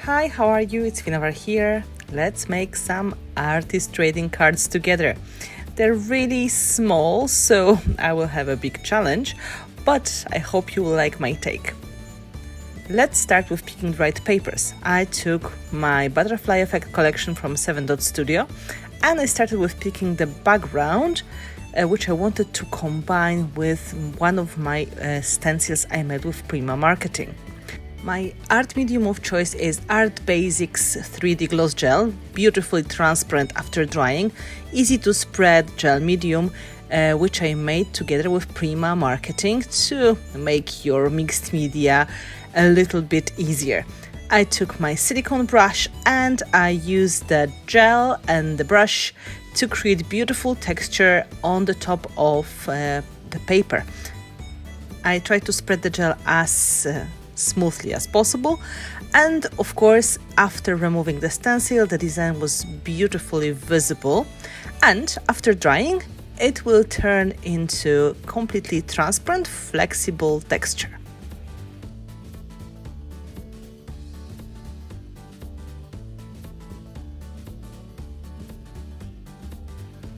Hi, how are you? It's Finnabair here. Let's make some artist trading cards together. They're really small, so I will have a big challenge, but I hope you will like my take. Let's start with picking the right papers. I took my butterfly effect collection from 7 Dot Studio and I started with picking the background, which I wanted to combine with one of my stencils I made with Prima Marketing. My art medium of choice is Art Basics 3D Gloss Gel, beautifully transparent after drying, easy to spread gel medium, which I made together with Prima Marketing to make your mixed media a little bit easier. I took my silicone brush and I used the gel and the brush to create beautiful texture on the top of the paper. I tried to spread the gel as smoothly as possible, and of course after removing the stencil the design was beautifully visible, and after drying it will turn into completely transparent flexible texture.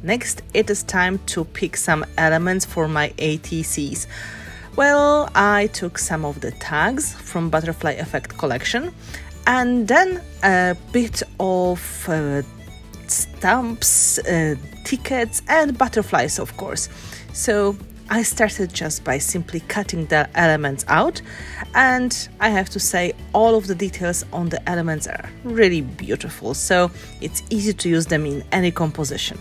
Next, it is time to pick some elements for my ATCs. Well, I took some of the tags from Butterfly Effect collection and then a bit of stamps, tickets and butterflies, of course. So I started just by simply cutting the elements out, and I have to say all of the details on the elements are really beautiful, so it's easy to use them in any composition.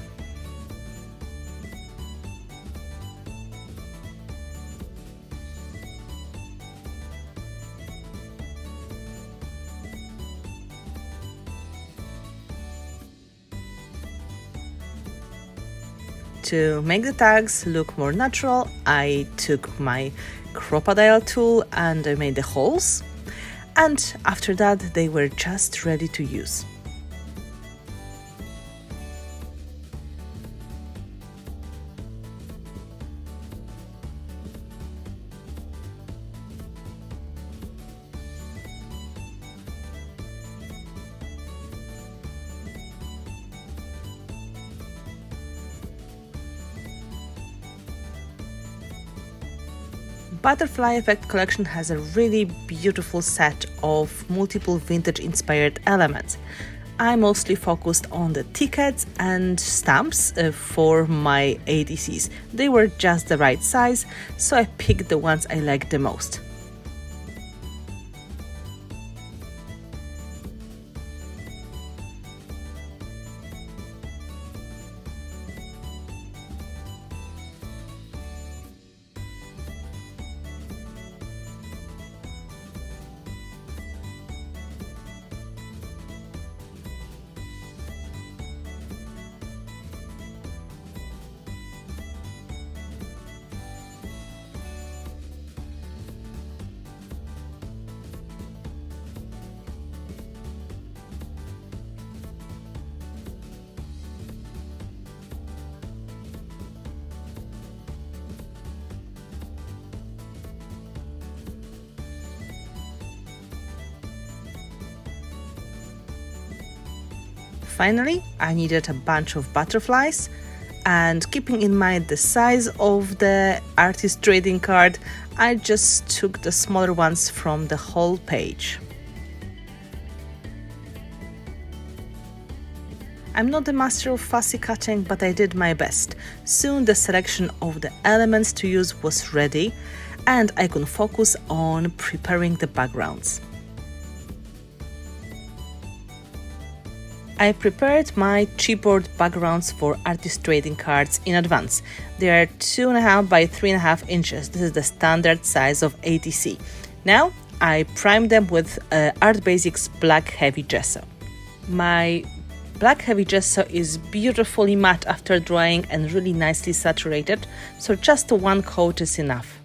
To make the tags look more natural, I took my crocodile tool and I made the holes, and after that they were just ready to use. Butterfly Effect collection has a really beautiful set of multiple vintage-inspired elements. I mostly focused on the tickets and stamps for my ATCs. They were just the right size, so I picked the ones I liked the most. Finally, I needed a bunch of butterflies, and keeping in mind the size of the artist trading card, I just took the smaller ones from the whole page. I'm not the master of fussy cutting, but I did my best. Soon the selection of the elements to use was ready, and I could focus on preparing the backgrounds. I prepared my chipboard backgrounds for artist trading cards in advance. They are 2.5 by 3.5 inches. This is the standard size of ATC. Now I primed them with Art Basics Black Heavy Gesso. My Black Heavy Gesso is beautifully matte after drying and really nicely saturated, so just one coat is enough.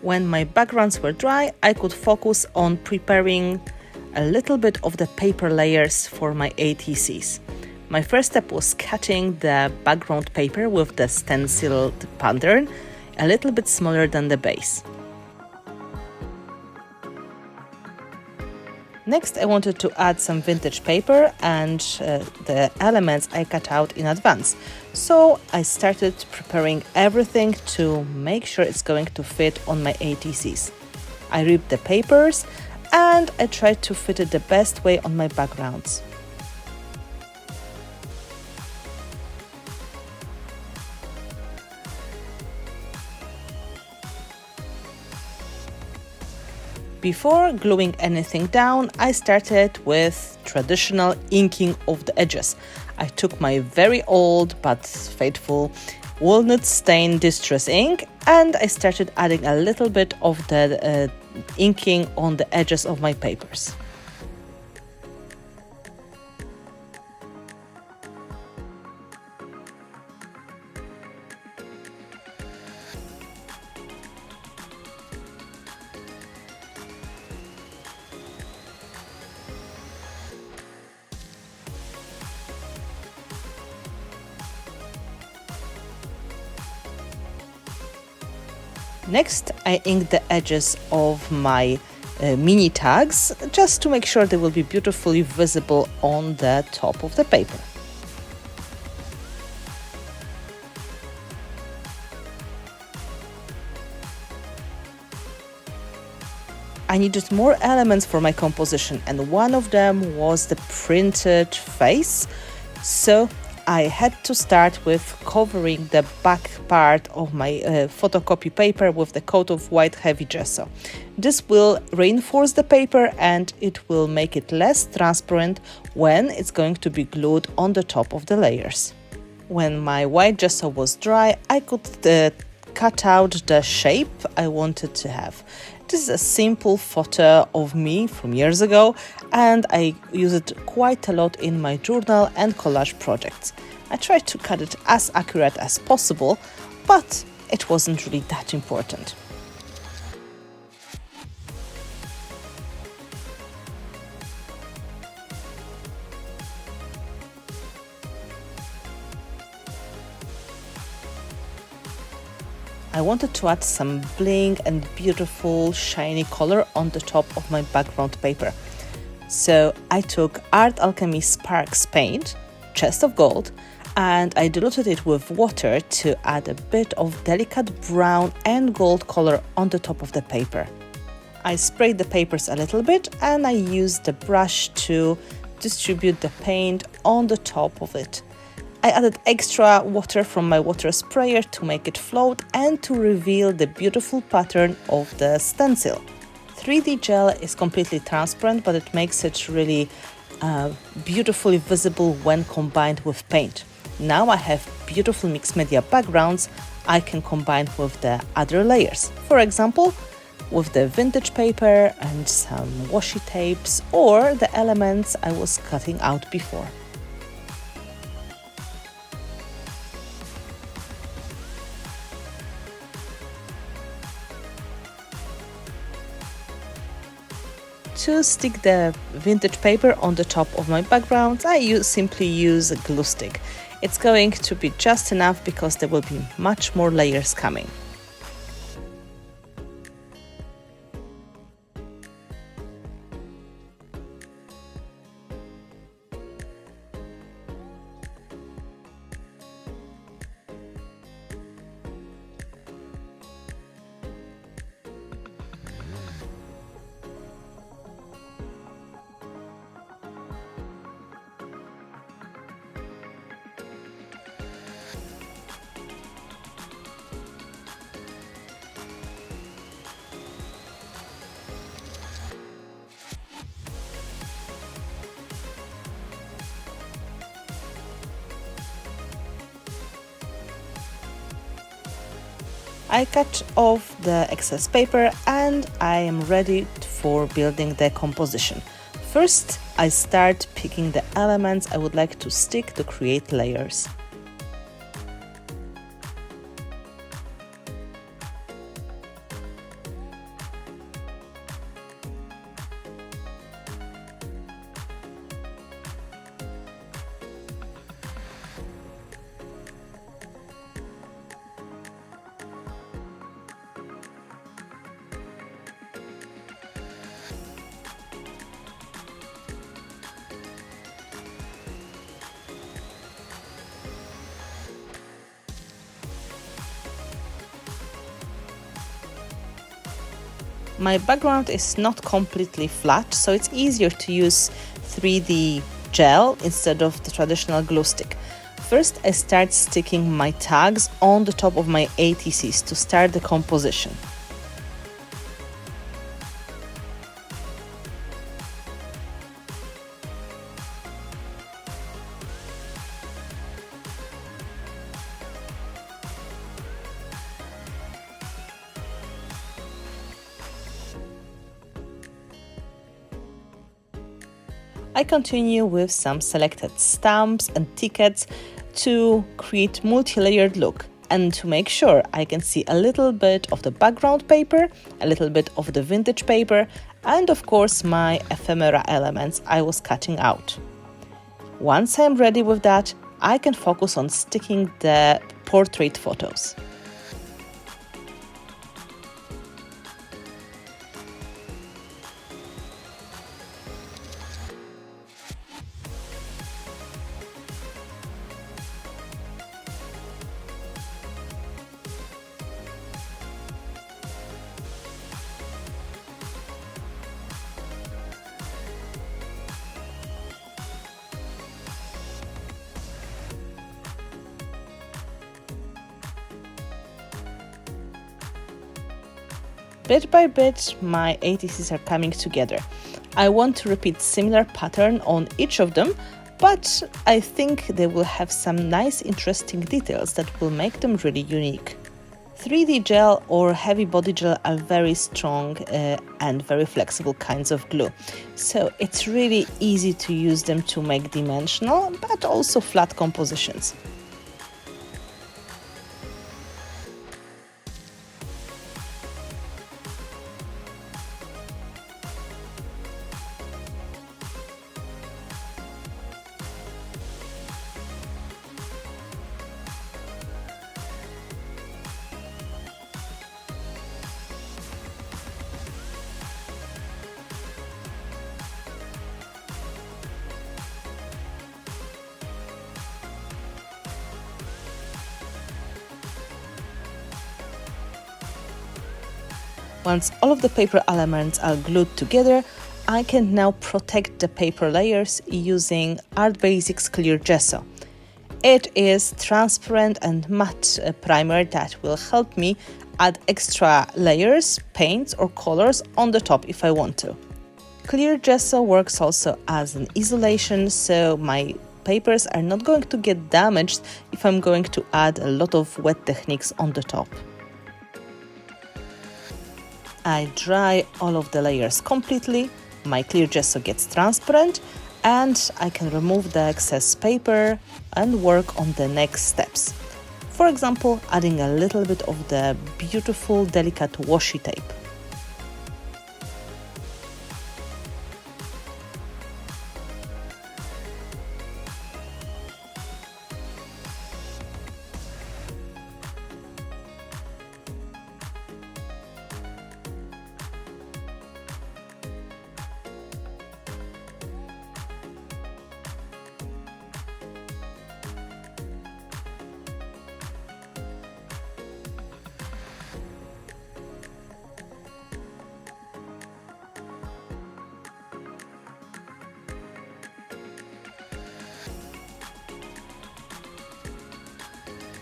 When my backgrounds were dry, I could focus on preparing a little bit of the paper layers for my ATCs. My first step was cutting the background paper with the stenciled pattern, a little bit smaller than the base. Next, I wanted to add some vintage paper and the elements I cut out in advance. So I started preparing everything to make sure it's going to fit on my ATCs. I ripped the papers and I tried to fit it the best way on my backgrounds. Before gluing anything down, I started with traditional inking of the edges. I took my very old but faithful walnut stain distress ink and I started adding a little bit of the inking on the edges of my papers. Next, I inked the edges of my mini tags just to make sure they will be beautifully visible on the top of the paper. I needed more elements for my composition, and one of them was the printed face. So I had to start with covering the back part of my photocopy paper with the coat of white heavy gesso. This will reinforce the paper and it will make it less transparent when it's going to be glued on the top of the layers. When my white gesso was dry, I could cut out the shape I wanted to have. This is a simple photo of me from years ago and I use it quite a lot in my journal and collage projects. I tried to cut it as accurate as possible, but it wasn't really that important. I wanted to add some bling and beautiful shiny color on the top of my background paper. So I took Art Alchemy Sparks paint, chest of gold, and I diluted it with water to add a bit of delicate brown and gold color on the top of the paper. I sprayed the papers a little bit and I used the brush to distribute the paint on the top of it. I added extra water from my water sprayer to make it float and to reveal the beautiful pattern of the stencil. 3D gel is completely transparent, but it makes it really beautifully visible when combined with paint. Now I have beautiful mixed media backgrounds I can combine with the other layers. For example, with the vintage paper and some washi tapes or the elements I was cutting out before. To stick the vintage paper on the top of my background, I simply use a glue stick. It's going to be just enough because there will be much more layers coming. I cut off the excess paper and I am ready for building the composition. First, I start picking the elements I would like to stick to create layers. My background is not completely flat, so it's easier to use 3D gel instead of the traditional glue stick. First, I start sticking my tags on the top of my ATCs to start the composition. I continue with some selected stamps and tickets to create multi-layered look and to make sure I can see a little bit of the background paper, a little bit of the vintage paper, and of course my ephemera elements I was cutting out. Once I'm ready with that, I can focus on sticking the portrait photos. Bit by bit, my ATCs are coming together. I want to repeat similar pattern on each of them, but I think they will have some nice interesting details that will make them really unique. 3D gel or heavy body gel are very strong and very flexible kinds of glue, so it's really easy to use them to make dimensional but also flat compositions. Once all of the paper elements are glued together, I can now protect the paper layers using Art Basics Clear Gesso. It is transparent and matte primer that will help me add extra layers, paints or colors on the top if I want to. Clear Gesso works also as an insulation, so my papers are not going to get damaged if I'm going to add a lot of wet techniques on the top. I dry all of the layers completely, my clear gesso gets transparent, and I can remove the excess paper and work on the next steps. For example, adding a little bit of the beautiful, delicate washi tape.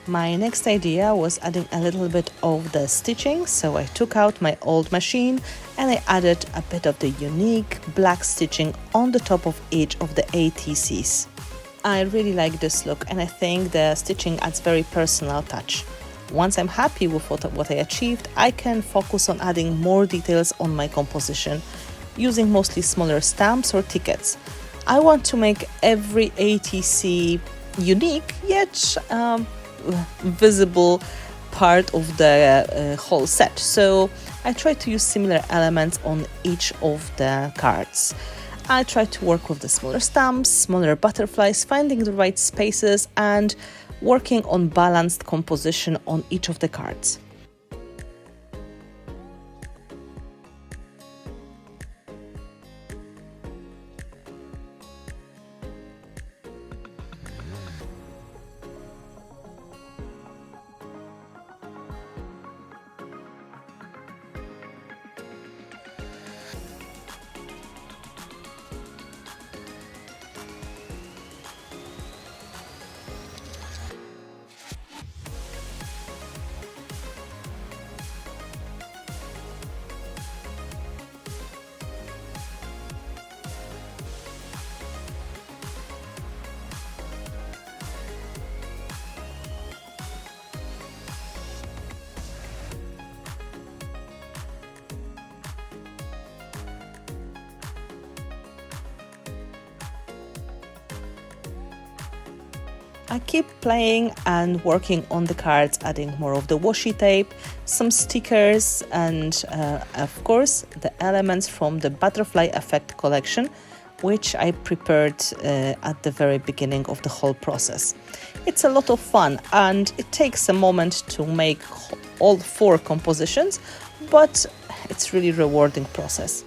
My next idea was adding a little bit of the stitching, so I took out my old machine and I added a bit of the unique black stitching on the top of each of the ATCs. I really like this look and I think the stitching adds very personal touch. Once I'm happy with what I achieved, I can focus on adding more details on my composition, using mostly smaller stamps or tickets. I want to make every ATC unique, yet visible part of the whole set. So I try to use similar elements on each of the cards. I try to work with the smaller stamps, smaller butterflies, finding the right spaces and working on balanced composition on each of the cards. I keep playing and working on the cards, adding more of the washi tape, some stickers, and of course the elements from the butterfly effect collection, which I prepared at the very beginning of the whole process. It's a lot of fun and it takes a moment to make all 4 compositions, but it's really rewarding process.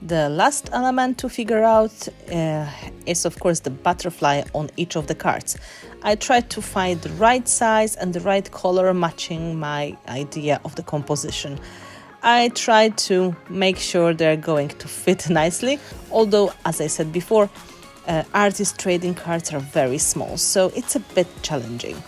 The last element to figure out is of course the butterfly on each of the cards. I tried to find the right size and the right color matching my idea of the composition. I tried to make sure they're going to fit nicely, although as I said before, artist trading cards are very small, so it's a bit challenging.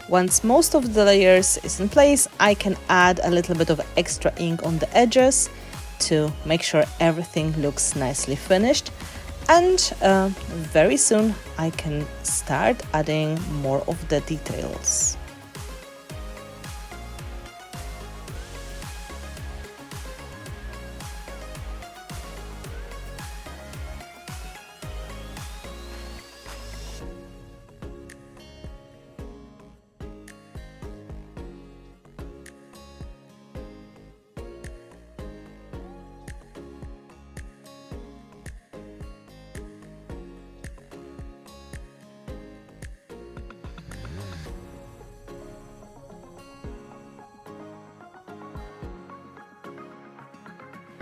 Once most of the layers is in place, I can add a little bit of extra ink on the edges to make sure everything looks nicely finished. And very soon I can start adding more of the details.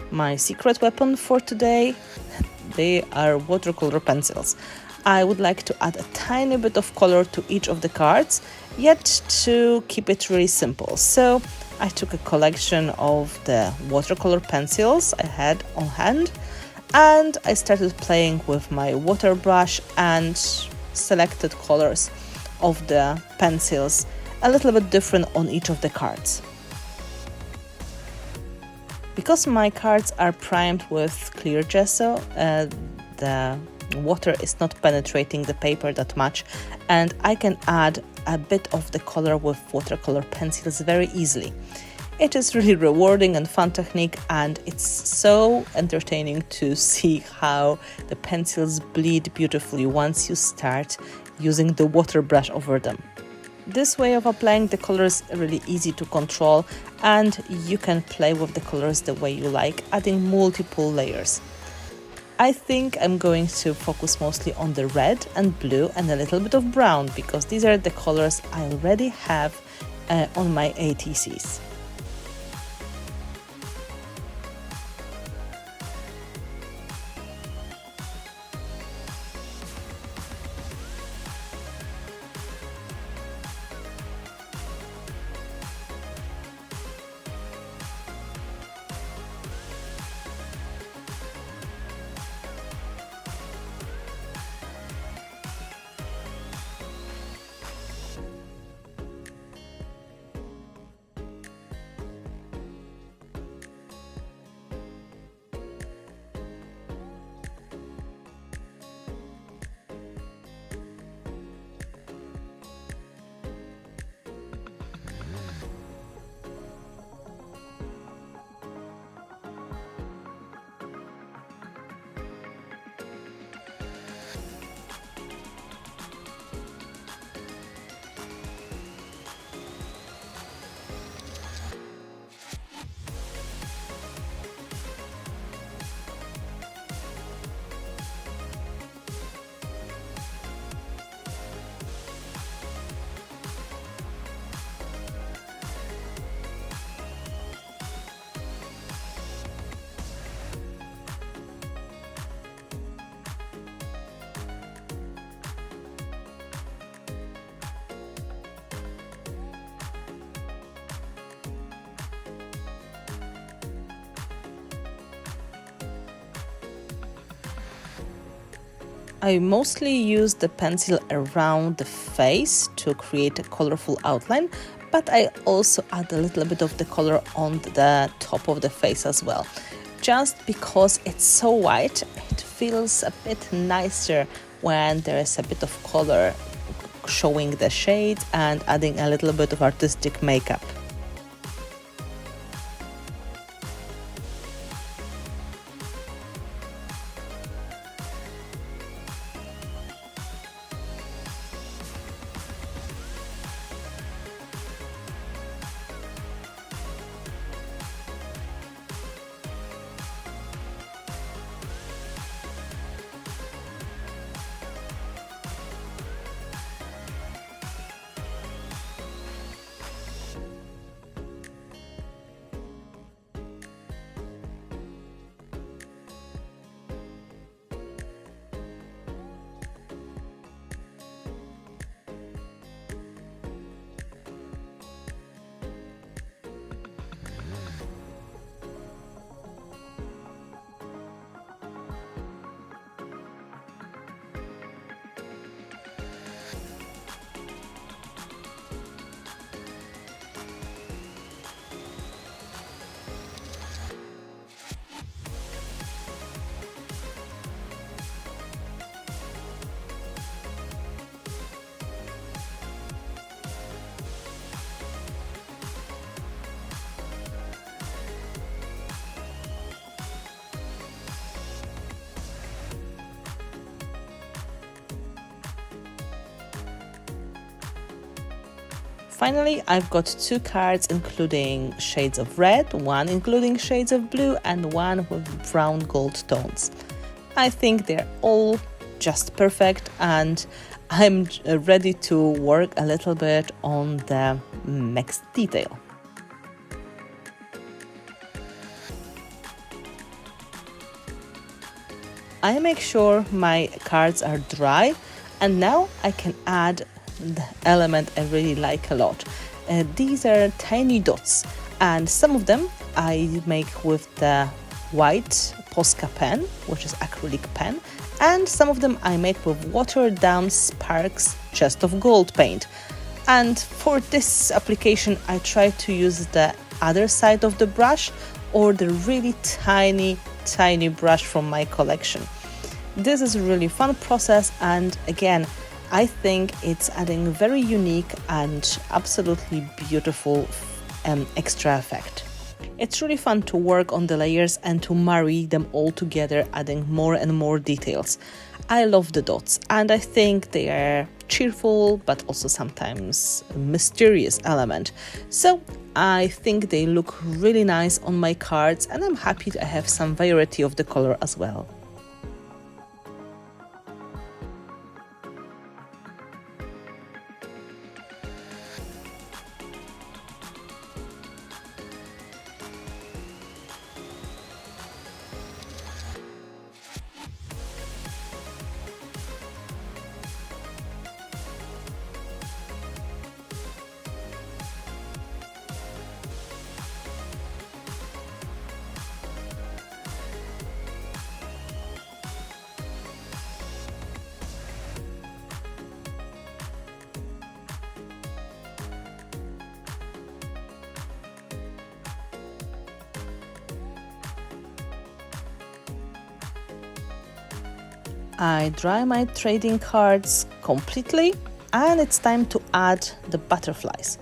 My secret weapon for today, they are watercolor pencils. I would like to add a tiny bit of color to each of the cards, yet to keep it really simple. So I took a collection of the watercolor pencils I had on hand, and I started playing with my water brush and selected colors of the pencils, a little bit different on each of the cards. Because my cards are primed with clear gesso, the water is not penetrating the paper that much, and I can add a bit of the color with watercolor pencils very easily. It is really rewarding and fun technique, and it's so entertaining to see how the pencils bleed beautifully once you start using the water brush over them. This way of applying the colors is really easy to control, and you can play with the colors the way you like, adding multiple layers. I think I'm going to focus mostly on the red and blue and a little bit of brown, because these are the colors I already have on my ATCs. I mostly use the pencil around the face to create a colorful outline, but I also add a little bit of the color on the top of the face as well. Just because it's so white, it feels a bit nicer when there is a bit of color showing the shades and adding a little bit of artistic makeup. Finally, I've got 2 cards including shades of red, one including shades of blue, and one with brown gold tones. I think they're all just perfect, and I'm ready to work a little bit on the next detail. I make sure my cards are dry, and now I can add the element I really like a lot. These are tiny dots, and some of them I make with the white Posca pen, which is acrylic pen, and some of them I made with watered down Sparks Chest of Gold paint. And for this application I try to use the other side of the brush or the really tiny brush from my collection. This is a really fun process, and again, I think it's adding very unique and absolutely beautiful extra effect. It's really fun to work on the layers and to marry them all together, adding more and more details. I love the dots, and I think they are cheerful but also sometimes a mysterious element. So I think they look really nice on my cards, and I'm happy to have some variety of the color as well. I dry my trading cards completely, and it's time to add the butterflies.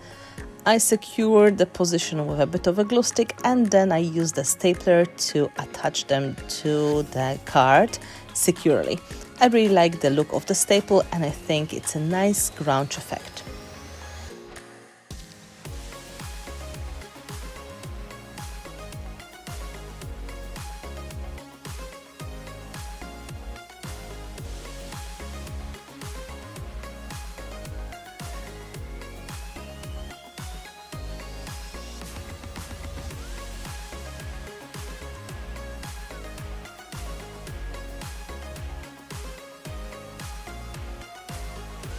I secure the position with a bit of a glue stick, and then I use the stapler to attach them to the card securely. I really like the look of the staple, and I think it's a nice grunge effect.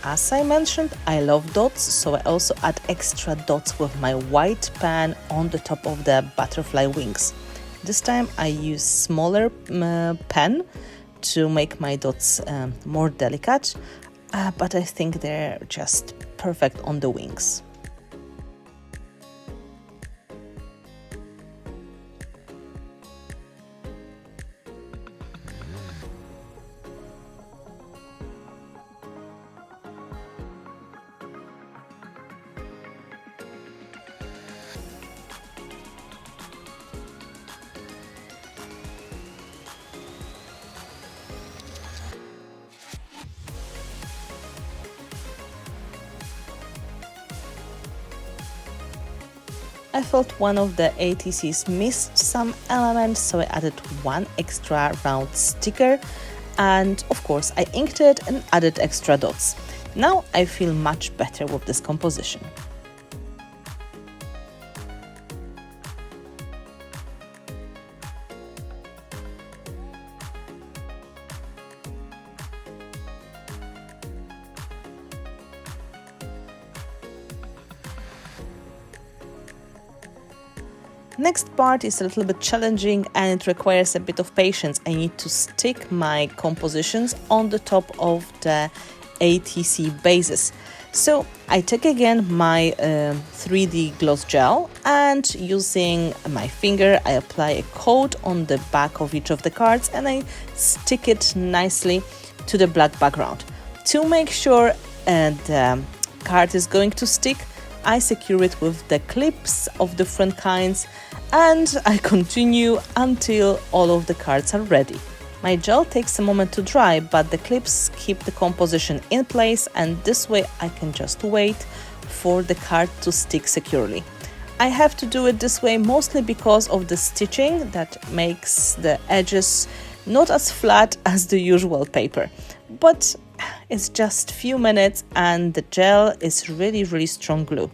As I mentioned, I love dots, so I also add extra dots with my white pen on the top of the butterfly wings. This time I use smaller pen to make my dots more delicate, but I think they're just perfect on the wings. I felt one of the ATCs missed some elements, so I added one extra round sticker, and of course I inked it and added extra dots. Now I feel much better with this composition. Next part is a little bit challenging and it requires a bit of patience. I need to stick my compositions on the top of the ATC bases. So I take again my 3D gloss gel and using my finger I apply a coat on the back of each of the cards and I stick it nicely to the black background. To make sure the card is going to stick, I secure it with the clips of different kinds and I continue until all of the cards are ready. My gel takes a moment to dry, but the clips keep the composition in place and this way I can just wait for the card to stick securely. I have to do it this way mostly because of the stitching that makes the edges not as flat as the usual paper. But it's just few minutes and the gel is really strong glue.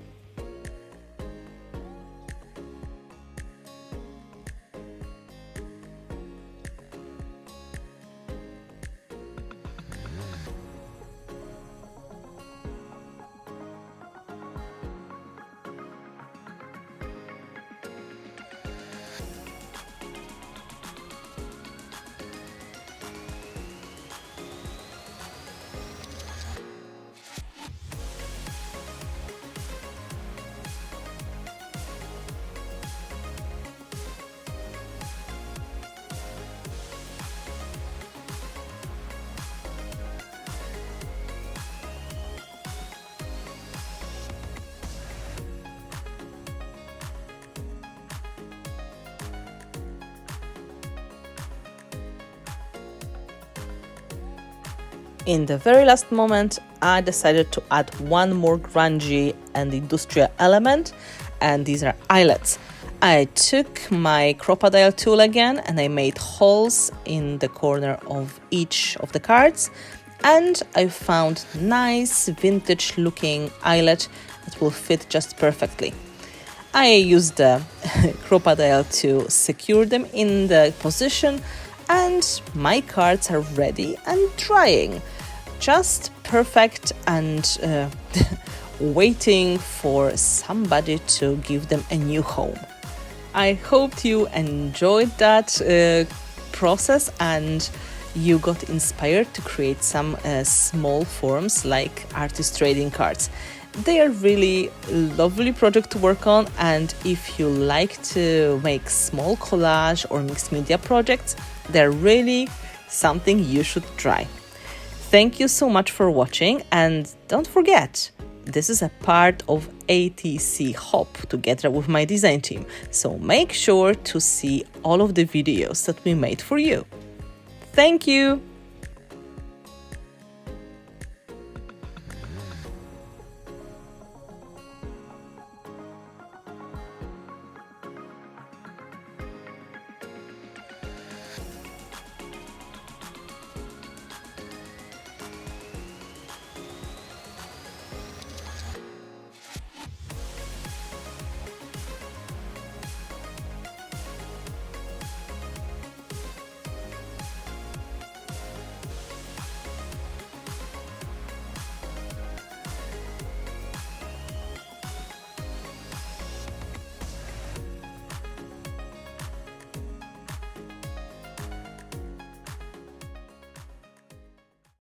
In the very last moment, I decided to add one more grungy and industrial element, and these are eyelets. I took my crocodile tool again and I made holes in the corner of each of the cards, and I found nice vintage looking eyelet that will fit just perfectly. I used the crocodile to secure them in the position, and my cards are ready and drying. Just perfect and waiting for somebody to give them a new home. I hope you enjoyed that process and you got inspired to create some small forms like artist trading cards. They are really lovely project to work on, and if you like to make small collage or mixed media projects, they're really something you should try. Thank you so much for watching, and don't forget, this is a part of ATC Hop together with my design team, so make sure to see all of the videos that we made for you. Thank you!